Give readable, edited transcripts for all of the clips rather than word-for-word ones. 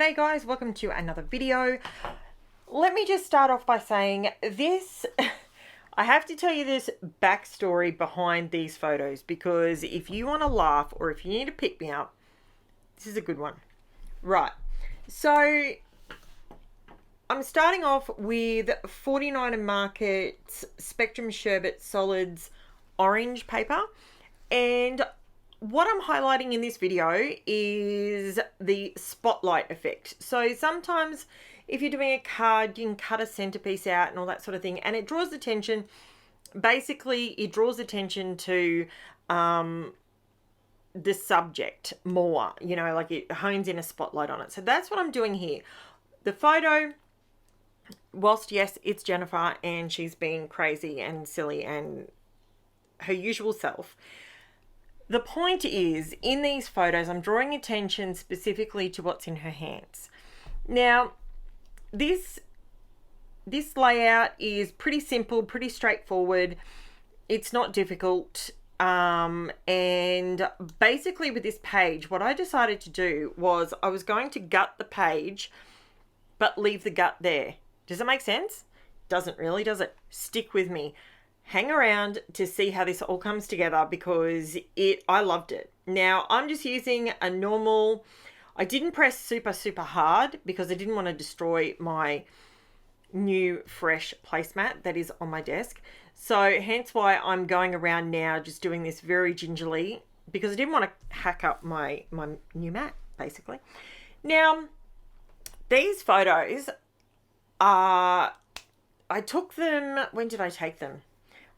G'day guys, welcome to another video. Let me just start off by saying this, I have to tell you this backstory behind these photos, because if you want to laugh or if you need to pick me up, this is a good one. Right, so I'm starting off with 49 Market Spectrum Sherbet Solids orange paper, and what I'm highlighting in this video is the spotlight effect. So sometimes if you're doing a card, you can cut a centerpiece out and all that sort of thing, and it draws attention. Basically, it draws attention to the subject more, you know, like it hones in a spotlight on it. So that's what I'm doing here. The photo, whilst yes, it's Jennifer and she's being crazy and silly and her usual self, the point is, in these photos, I'm drawing attention specifically to what's in her hands. Now, this layout is pretty simple, pretty straightforward. It's not difficult. And basically with this page, what I decided to do was I was going to gut the page, but leave the gut there. Does it make sense? Doesn't really, does it? Stick with me. Hang around to see how this all comes together, because I loved it. Now I'm just using a normal, I didn't press super hard because I didn't want to destroy my new fresh placemat that is on my desk. So hence why I'm going around now just doing this very gingerly, because I didn't want to hack up my new mat basically. Now these photos are, I took them, when did I take them?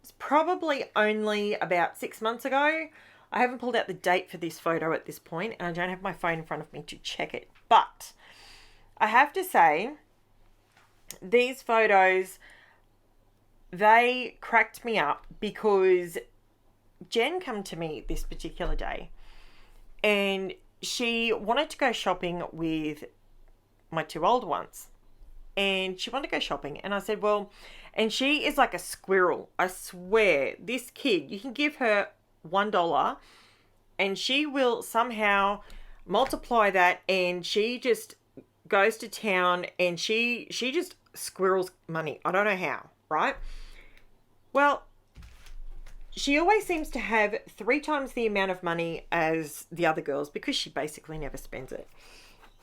It's probably only about 6 months ago. I haven't pulled out the date for this photo at this point, and I don't have my phone in front of me to check it. But I have to say, these photos, they cracked me up, because Jen came to me this particular day and she wanted to go shopping with my two older ones. And she wanted to go shopping, and I said, well, and she is like a squirrel. I swear, this kid, you can give her $1 and she will somehow multiply that, and she just goes to town and she just squirrels money. I don't know how, right? Well, she always seems to have 3 times the amount of money as the other girls, because she basically never spends it.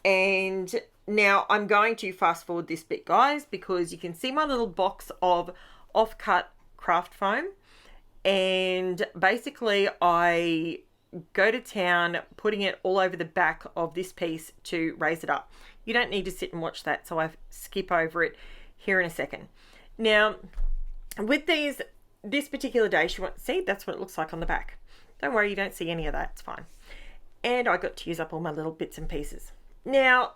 And now I'm going to fast forward this bit, guys, because you can see my little box of off-cut craft foam. And basically I go to town putting it all over the back of this piece to raise it up. You don't need to sit and watch that, so I skip over it here in a second. Now, with this particular day, she went, see, that's what it looks like on the back. Don't worry, you don't see any of that, it's fine. And I got to use up all my little bits and pieces. Now,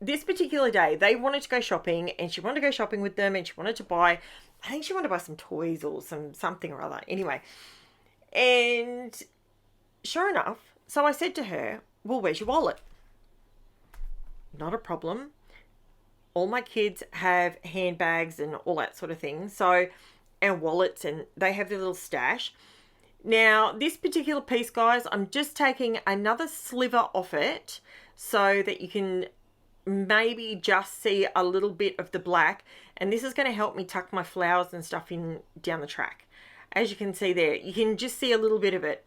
this particular day, they wanted to go shopping, and she wanted to go shopping with them, and she wanted to buy, I think she wanted to buy some toys or something or other. Anyway, and sure enough, so I said to her, well, where's your wallet? Not a problem. All my kids have handbags and all that sort of thing, so, and wallets, and they have their little stash. Now, this particular piece, guys, I'm just taking another sliver off it so that you can maybe just see a little bit of the black, and this is going to help me tuck my flowers and stuff in down the track. As you can see there, you can just see a little bit of it.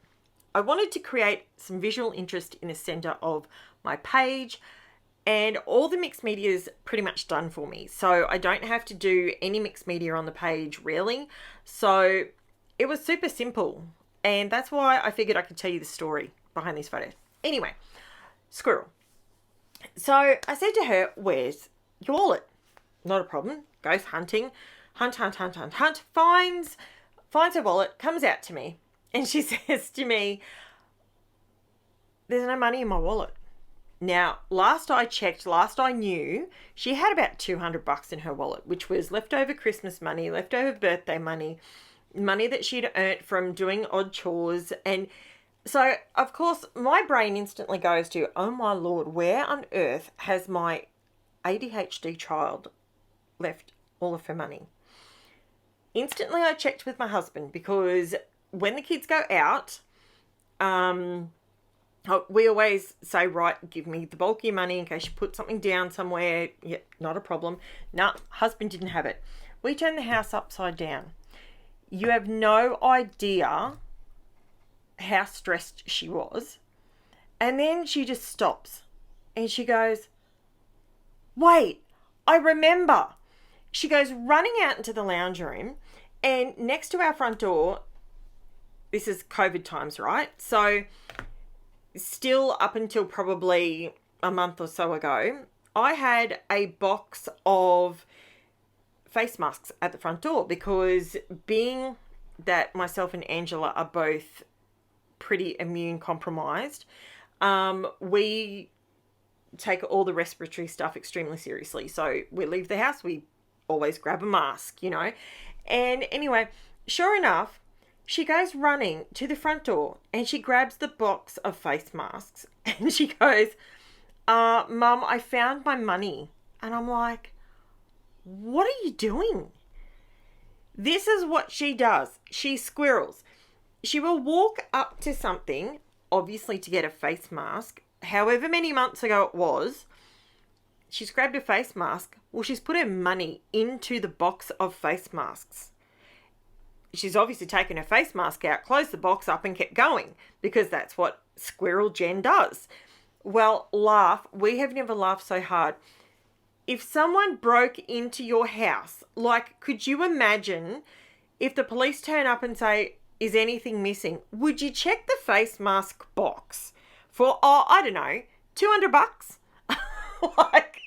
I wanted to create some visual interest in the center of my page, and all the mixed media is pretty much done for me, so I don't have to do any mixed media on the page really. So it was super simple, and that's why I figured I could tell you the story behind these photos. Anyway, squirrel. So I said to her, where's your wallet? Not a problem. Goes hunting. Hunt. Finds her wallet, comes out to me, and she says to me, there's no money in my wallet. Now, last I checked, last I knew, she had about $200 in her wallet, which was leftover Christmas money, leftover birthday money, money that she'd earned from doing odd chores. And so, of course, my brain instantly goes to, oh my Lord, where on earth has my ADHD child left all of her money? Instantly, I checked with my husband, because when the kids go out, We always say, right, give me the bulk of your money in case you put something down somewhere. Yeah, not a problem. No, husband didn't have it. We turned the house upside down. You have no idea how stressed she was. And then she just stops and she goes, wait, I remember. She goes running out into the lounge room, and next to our front door, this is COVID times, right? So still up until probably a month or so ago, I had a box of face masks at the front door because being that myself and Angela are both pretty immune compromised, we take all the respiratory stuff extremely seriously. So we leave the house, we always grab a mask, you know. And anyway, sure enough, she goes running to the front door and she grabs the box of face masks and she goes, Mum, I found my money. And I'm like, what are you doing? This is what she does. She squirrels. She will walk up to something, obviously to get a face mask. However many months ago it was, she's grabbed a face mask. Well, she's put her money into the box of face masks. She's obviously taken her face mask out, closed the box up and kept going because that's what Squirrel Jen does. Well, laugh. We have never laughed so hard. If someone broke into your house, like, could you imagine if the police turn up and say, is anything missing? Would you check the face mask box for, I don't know, $200? Like,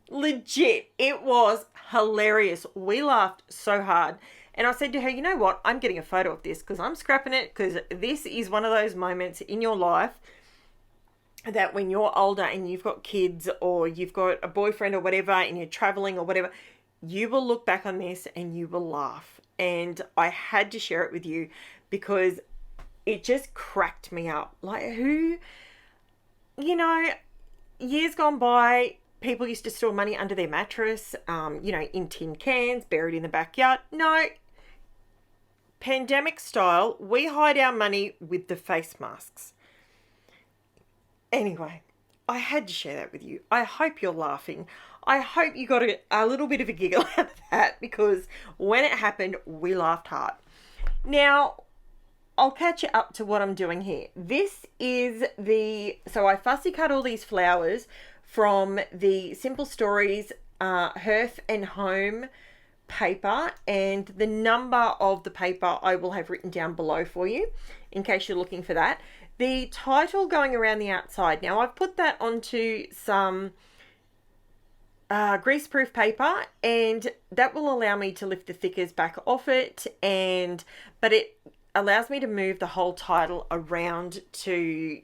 legit. It was hilarious. We laughed so hard. And I said to her, you know what? I'm getting a photo of this because I'm scrapping it, because this is one of those moments in your life that when you're older and you've got kids or you've got a boyfriend or whatever and you're traveling or whatever, you will look back on this and you will laugh. And I had to share it with you because it just cracked me up. Like, who, you know, years gone by, people used to store money under their mattress, you know, in tin cans, buried in the backyard. No, pandemic style, we hide our money with the face masks. Anyway, I had to share that with you. I hope you're laughing. I hope you got a little bit of a giggle out of that because when it happened, we laughed hard. Now, I'll catch you up to what I'm doing here. This is so I fussy cut all these flowers from the Simple Stories Hearth and Home paper, and the number of the paper I will have written down below for you in case you're looking for that. The title going around the outside. Now I've put that onto some greaseproof paper, and that will allow me to lift the thickers back off it, but it allows me to move the whole title around to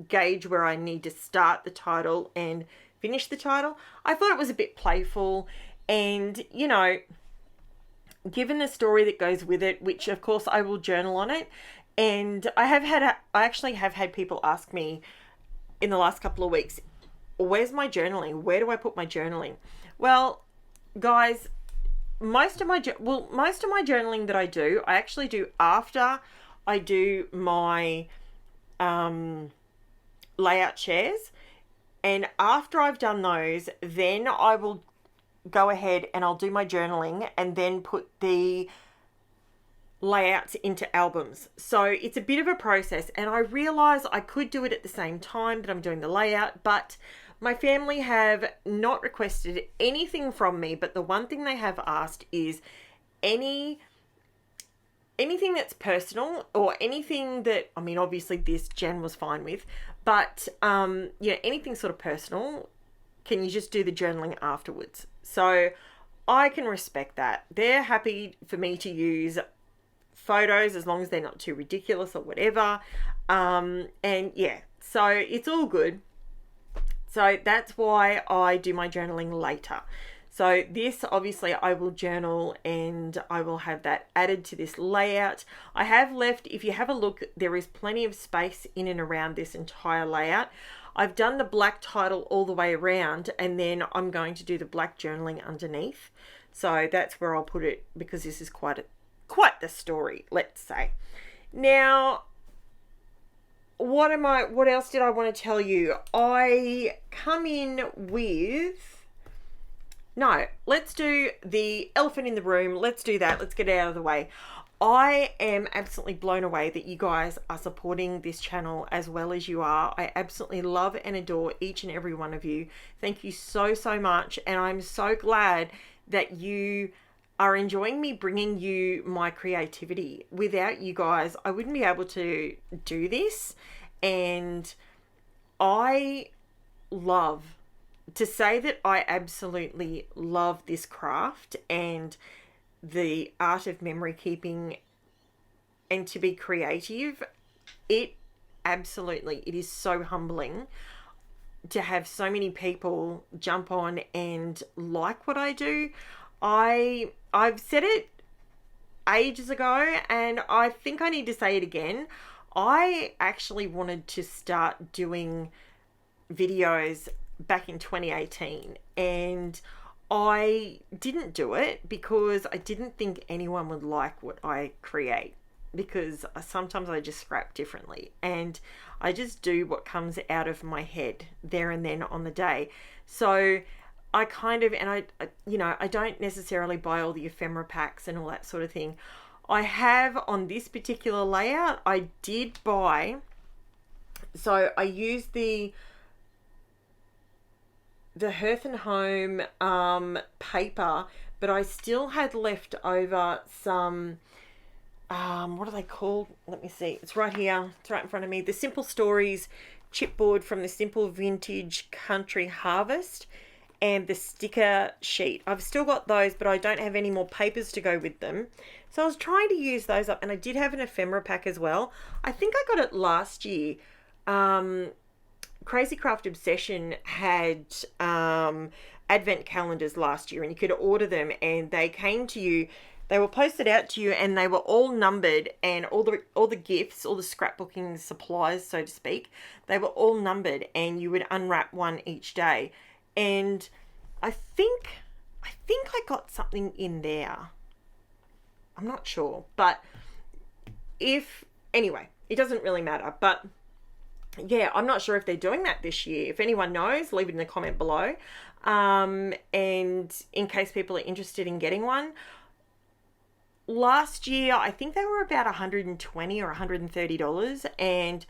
gauge where I need to start the title and finish the title. I thought it was a bit playful, and you know, given the story that goes with it, which of course I will journal on it. And I actually have had people ask me in the last couple of weeks, where's my journaling? Where do I put my journaling? Well, guys, most of my journaling that I do, I actually do after I do my layout shares. And after I've done those, then I will go ahead and I'll do my journaling and then put the layouts into albums. So it's a bit of a process, and I realize I could do it at the same time that I'm doing the layout, but my family have not requested anything from me, but the one thing they have asked is anything that's personal, or anything that, I mean, obviously this Jen was fine with, but yeah, anything sort of personal, can you just do the journaling afterwards? So I can respect that. They're happy for me to use photos as long as they're not too ridiculous or whatever, and yeah, so it's all good. So that's why I do my journaling later. So this, obviously I will journal and I will have that added to this layout. I have left, if you have a look, there is plenty of space in and around this entire layout. I've done the black title all the way around, and then I'm going to do the black journaling underneath. So that's where I'll put it, because this is quite the story, let's say. Now, what else did I want to tell you? I come in with, no, let's do the elephant in the room. Let's do that. Let's get it out of the way. I am absolutely blown away that you guys are supporting this channel as well as you are. I absolutely love and adore each and every one of you. Thank you so, so much. And I'm so glad that you are enjoying me bringing you my creativity. Without you guys, I wouldn't be able to do this. And I love to say that I absolutely love this craft and the art of memory keeping and to be creative. It is so humbling to have so many people jump on and like what I do. I've said it ages ago and I think I need to say it again. I actually wanted to start doing videos back in 2018 and I didn't do it because I didn't think anyone would like what I create, because sometimes I just scrap differently and I just do what comes out of my head there and then on the day. So I kind of, and I don't necessarily buy all the ephemera packs and all that sort of thing. I have on this particular layout, I did buy, so I used the Hearth and Home paper, but I still had left over some, what are they called? Let me see. It's right here. It's right in front of me. The Simple Stories chipboard from the Simple Vintage Country Harvest and the sticker sheet. I've still got those, but I don't have any more papers to go with them. So I was trying to use those up, and I did have an ephemera pack as well. I think I got it last year. Crazy Craft Obsession had advent calendars last year, and you could order them and they came to you, they were posted out to you, and they were all numbered, and all the gifts, all the scrapbooking supplies, so to speak, they were all numbered, and you would unwrap one each day. And I think I got something in there. I'm not sure, but anyway, it doesn't really matter. But yeah, I'm not sure if they're doing that this year. If anyone knows, leave it in the comment below. And in case people are interested in getting one. Last year, I think they were about $120 or $130, and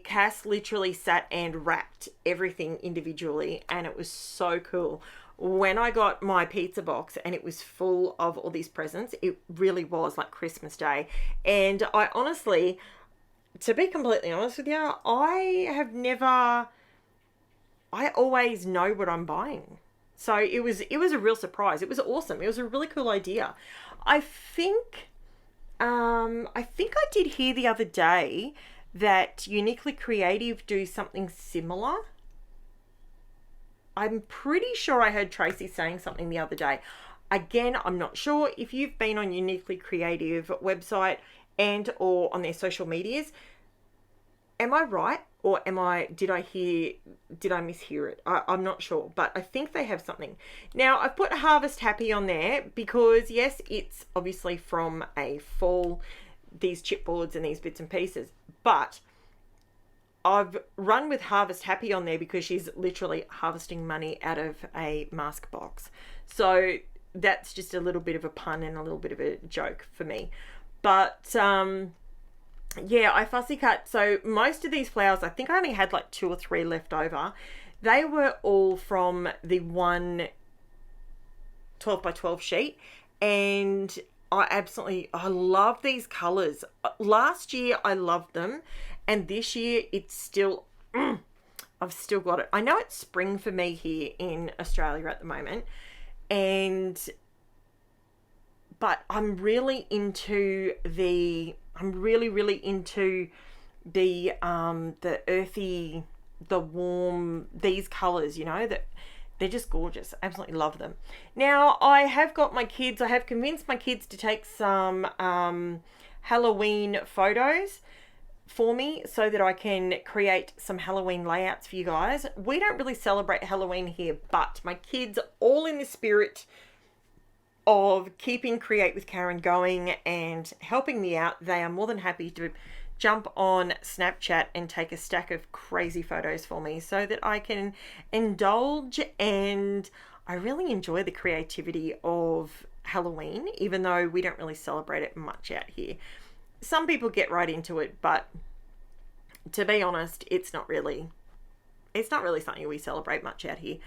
Cass literally sat and wrapped everything individually, and it was so cool. When I got my pizza box and it was full of all these presents, it really was like Christmas Day. And I honestly, to be completely honest with you, I always know what I'm buying. So it was a real surprise. It was awesome. It was a really cool idea. I think I did hear the other day that Uniquely Creative do something similar. I'm pretty sure I heard Tracy saying something the other day. Again, I'm not sure. If you've been on Uniquely Creative website and or on their social medias, am I right? Or did I mishear it? I'm not sure, but I think they have something. Now, I've put Harvest Happy on there because, yes, it's obviously from a fall, these chipboards and these bits and pieces, but I've run with Harvest Happy on there because she's literally harvesting money out of a mask box. So that's just a little bit of a pun and a little bit of a joke for me. But yeah, I fussy cut. So most of these flowers, I think I only had like 2 or 3 left over. They were all from the one 12 by 12 sheet. And I love these colors. Last year I loved them, and this year it's still, I've still got it. I know it's spring for me here in Australia at the moment, but I'm really into really into the earthy, the warm, these colors, that they're just gorgeous. Absolutely love them. Now, I have convinced my kids to take some Halloween photos for me so that I can create some Halloween layouts for you guys. We don't really celebrate Halloween here, but my kids are all in the spirit of keeping Create with Karen going and helping me out. They are more than happy jump on Snapchat and take a stack of crazy photos for me so that I can indulge, and I really enjoy the creativity of Halloween, even though we don't really celebrate it much out here. Some people get right into it, but to be honest, it's not really something we celebrate much out here.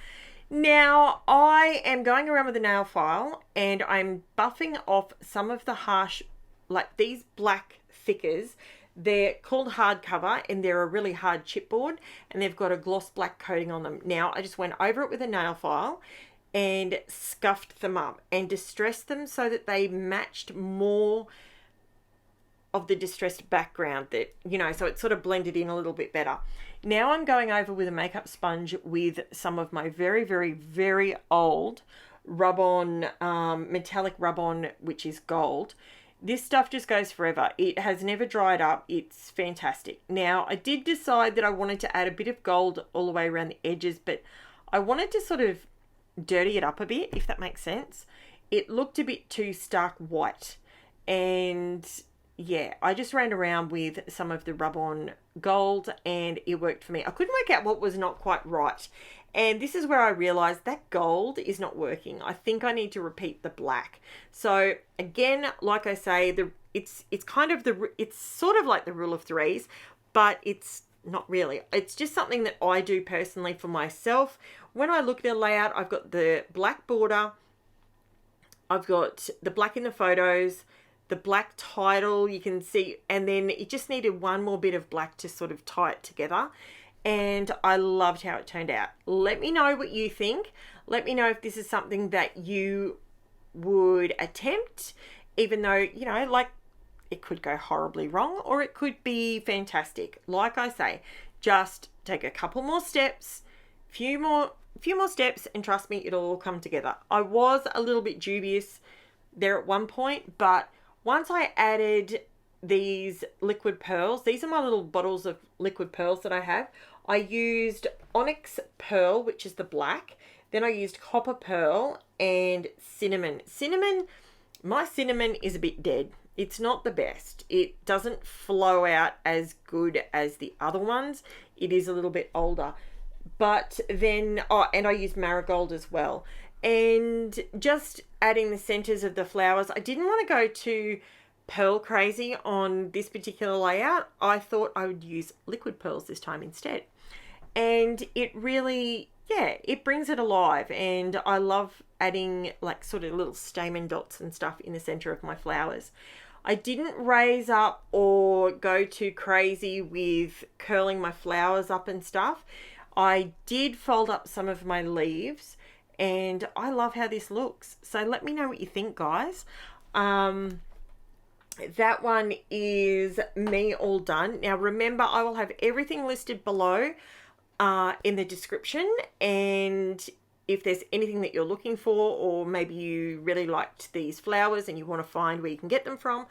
Now, I am going around with a nail file and I'm buffing off some of the harsh, like these black thickers. They're called hardcover and they're a really hard chipboard and they've got a gloss black coating on them. Now, I just went over it with a nail file and scuffed them up and distressed them so that they matched more of the distressed background, that, you know, so it sort of blended in a little bit better. Now I'm going over with a makeup sponge with some of my very, very, very old rub-on, metallic rub-on, which is gold. This stuff just goes forever. It has never dried up. It's fantastic. Now, I did decide that I wanted to add a bit of gold all the way around the edges, but I wanted to sort of dirty it up a bit, if that makes sense. It looked a bit too stark white, and yeah, I just ran around with some of the rub-on gold and it worked for me. I couldn't work out what was not quite right. And this is where I realized that gold is not working. I think I need to repeat the black. So again, like I say, it's sort of like the rule of threes, but it's not really. It's just something that I do personally for myself. When I look at a layout, I've got the black border, I've got the black in the photos, the black title you can see, and then it just needed one more bit of black to sort of tie it together, and I loved how it turned out. Let me know what you think. Let me know if this is something that you would attempt, even though, you know, like, it could go horribly wrong or it could be fantastic. Like I say, just take a couple more steps, few more steps, and trust me, it'll all come together. I was a little bit dubious there at one point, but once I added these liquid pearls, these are my little bottles of liquid pearls that I have. I used ONYX pearl, which is the black. Then I used copper pearl and cinnamon. My cinnamon is a bit dead. It's not the best. It doesn't flow out as good as the other ones. It is a little bit older. But then, and I used marigold as well. And just adding the centers of the flowers. I didn't want to go too pearl crazy on this particular layout. I thought I would use liquid pearls this time instead. And it really, yeah, it brings it alive. And I love adding like sort of little stamen dots and stuff in the center of my flowers. I didn't raise up or go too crazy with curling my flowers up and stuff. I did fold up some of my leaves, and I love how this looks. So let me know what you think, guys. That one is me all done. Now remember, I will have everything listed below in the description, and if there's anything that you're looking for, or maybe you really liked these flowers and you want to find where you can get them from,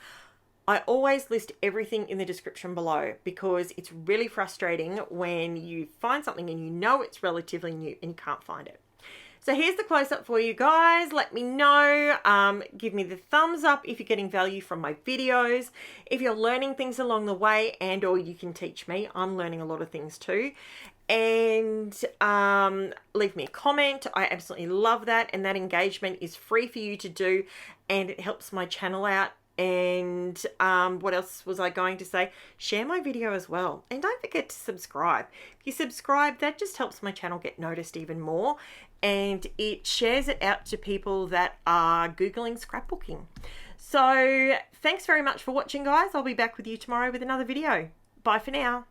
I always list everything in the description below, because it's really frustrating when you find something and you know it's relatively new and you can't find it. So here's the close-up for you guys. Let me know. Give me the thumbs up if you're getting value from my videos. If you're learning things along the way, and or you can teach me. I'm learning a lot of things too. And leave me a comment. I absolutely love that. And that engagement is free for you to do. And it helps my channel out. And what else was I going to say? Share my video as well. And don't forget to subscribe. If you subscribe, that just helps my channel get noticed even more. And it shares it out to people that are Googling scrapbooking. So thanks very much for watching, guys. I'll be back with you tomorrow with another video. Bye for now.